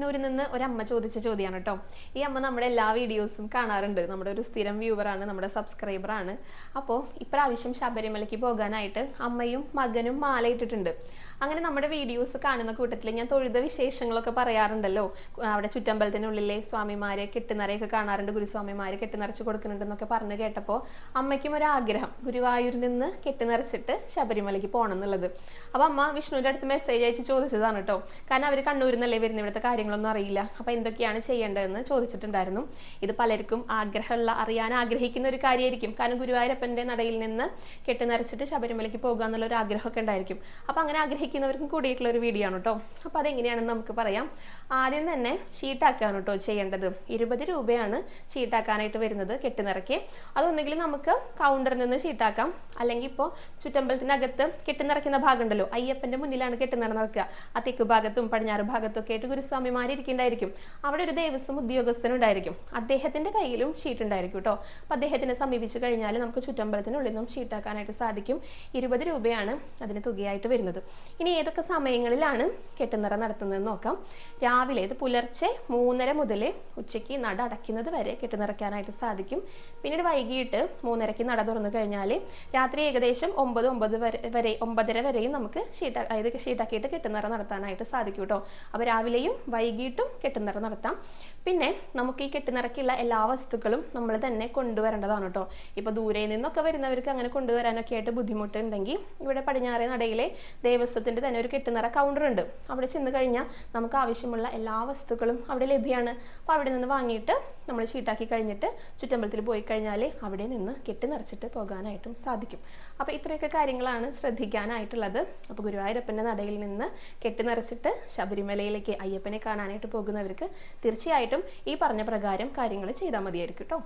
കണ്ണൂരിൽ നിന്ന് ഒരു അമ്മ ചോദിച്ച ചോദ്യമാണ് കേട്ടോ. ഈ അമ്മ നമ്മുടെ എല്ലാ വീഡിയോസും കാണാറുണ്ട്, നമ്മുടെ ഒരു സ്ഥിരം വ്യൂവറാണ്, നമ്മുടെ സബ്സ്ക്രൈബറാണ്. അപ്പോൾ ഇപ്രാവശ്യം ശബരിമലയ്ക്ക് പോകാനായിട്ട് അമ്മയും മകനും മാല ഇട്ടിട്ടുണ്ട്. അങ്ങനെ നമ്മുടെ വീഡിയോസ് കാണുന്ന കൂട്ടത്തിൽ ഞാൻ തൊഴുത വിശേഷങ്ങളൊക്കെ പറയാറുണ്ടല്ലോ. അവിടെ ചുറ്റമ്പലത്തിനുള്ളിലെ സ്വാമിമാരെ കെട്ടുനിറയൊക്കെ കാണാറുണ്ട്, ഗുരുസ്വാമിമാരെ കെട്ടുനിറച്ച് കൊടുക്കുന്നുണ്ടെന്നൊക്കെ പറഞ്ഞു കേട്ടപ്പോൾ അമ്മയ്ക്കും ഒരു ആഗ്രഹം, ഗുരുവായൂരിൽ നിന്ന് കെട്ടുനിറച്ചിട്ട് ശബരിമലയ്ക്ക് പോകണം എന്നുള്ളത്. അപ്പോൾ അമ്മ വിഷ്ണുവിൻ്റെ അടുത്ത് മെസ്സേജ് അയച്ച് ചോദിച്ചതാണ് കേട്ടോ. കാരണം അവർ കണ്ണൂരിൽ നിന്നല്ലേ വരുന്നത്, ഇവിടുത്തെ കാര്യങ്ങളൊന്നും അറിയില്ല. അപ്പോൾ എന്തൊക്കെയാണ് ചെയ്യേണ്ടതെന്ന് ചോദിച്ചിട്ടുണ്ടായിരുന്നു. ഇത് പലർക്കും അറിയാൻ ആഗ്രഹിക്കുന്ന ഒരു കാര്യമായിരിക്കും. കാരണം ഗുരുവായൂരപ്പൻ്റെ നടയിൽ നിന്ന് കെട്ടുനിറച്ചിട്ട് ശബരിമലയ്ക്ക് പോകുക എന്നുള്ള ഒരു ആഗ്രഹമൊക്കെ ഉണ്ടായിരിക്കും. അപ്പോൾ അങ്ങനെ ആഗ്രഹിക്കുന്നവർക്കും കൂടിയിട്ടുള്ള ഒരു വീഡിയോ ആണ് കേട്ടോ. അപ്പോൾ അതെങ്ങനെയാണെന്ന് നമുക്ക് പറയാം. ആദ്യം തന്നെ ഷീട്ടാക്കാണ് കേട്ടോ ചെയ്യേണ്ടത്. 20 രൂപയാണ് ഷീട്ടാക്കാനായിട്ട് വരുന്നത് കെട്ടുനിറയ്ക്ക്. അതൊന്നെങ്കിലും നമുക്ക് കൗണ്ടറിൽ നിന്ന് ഷീട്ടാക്കാം, അല്ലെങ്കിൽ ഇപ്പോൾ ചുറ്റമ്പലത്തിനകത്ത് കെട്ടുനിറയ്ക്കുന്ന ഭാഗം ഉണ്ടല്ലോ, അയ്യപ്പൻ്റെ മുന്നിലാണ് കെട്ടുനിറ നടക്കുക. ആ തെക്ക് ഭാഗത്തും പടിഞ്ഞാറ് ഭാഗത്തും ഒക്കെ ആയിട്ട് ഗുരുസ്വാമിമാർ ഇരിക്കുന്നുണ്ടായിരിക്കും. അവിടെ ഒരു ദേവസ്വം ഉദ്യോഗസ്ഥനുണ്ടായിരിക്കും, അദ്ദേഹത്തിൻ്റെ കയ്യിലും ഷീറ്റ് ഉണ്ടായിരിക്കും കേട്ടോ. അപ്പോൾ അദ്ദേഹത്തിനെ സമീപിച്ച് കഴിഞ്ഞാൽ നമുക്ക് ചുറ്റമ്പലത്തിനുള്ളിൽ നിന്നും ഷീട്ടാക്കാനായിട്ട് സാധിക്കും. 20 രൂപയാണ് അതിന് തുകയായിട്ട് വരുന്നത്. ഇനി ഏതൊക്കെ സമയങ്ങളിലാണ് കെട്ടുനിറ നടത്തുന്നതെന്ന് നോക്കാം. രാവിലെ, ഇത് പുലർച്ചെ 3:30 മുതൽ ഉച്ചയ്ക്ക് നട അടയ്ക്കുന്നത് വരെ കെട്ടുനിറയ്ക്കാനായിട്ട് സാധിക്കും. പിന്നീട് വൈകിട്ട് 3:30 നട തുറന്നു കഴിഞ്ഞാൽ രാത്രി ഏകദേശം 9:30 വരെയും നമുക്ക് ഷീട്ടാക്കിയിട്ട് കെട്ടുനിറ നടത്താനായിട്ട് സാധിക്കും കേട്ടോ. അപ്പോൾ രാവിലെയും വൈകിട്ടും കെട്ടുനിറ നടത്താം. പിന്നെ നമുക്ക് ഈ കെട്ടുനിറയ്ക്കുള്ള എല്ലാ വസ്തുക്കളും നമ്മൾ തന്നെ കൊണ്ടുവരേണ്ടതാണ് കേട്ടോ. ഇപ്പോൾ ദൂരെ നിന്നൊക്കെ വരുന്നവർക്ക് അങ്ങനെ കൊണ്ടുവരാനൊക്കെ ആയിട്ട് ബുദ്ധിമുട്ടുണ്ടെങ്കിൽ ഇവിടെ പടിഞ്ഞാറേ നടയിലെ ദേവസ്വത്തിൻ്റെ തന്നെ ഒരു കെട്ടുനിറ കൗണ്ടർ ഉണ്ട്. അവിടെ ചെന്ന് കഴിഞ്ഞാൽ നമുക്ക് ആവശ്യമുള്ള എല്ലാ വസ്തുക്കളും അവിടെ ലഭ്യമാണ്. അപ്പോൾ അവിടെ നിന്ന് വാങ്ങിയിട്ട് നമ്മൾ ഷീട്ടാക്കി കഴിഞ്ഞിട്ട് ചുറ്റമ്പലത്തിൽ പോയി കഴിഞ്ഞാൽ അവിടെ നിന്ന് കെട്ടി നിറച്ചിട്ട് പോകാനായിട്ടും സാധിക്കും. അപ്പോൾ ഇത്രയൊക്കെ കാര്യങ്ങളാണ് ശ്രദ്ധിക്കാനായിട്ടുള്ളത്. അപ്പോൾ ഗുരുവായൂരപ്പൻ്റെ നടയിൽ നിന്ന് കെട്ടി നിറച്ചിട്ട് ശബരിമലയിലേക്ക് അയ്യപ്പനെ കാണാനായിട്ട് പോകുന്നവർക്ക് തീർച്ചയായിട്ടും ഈ പറഞ്ഞ പ്രകാരം കാര്യങ്ങൾ ചെയ്താൽ മതിയായിരിക്കും കേട്ടോ.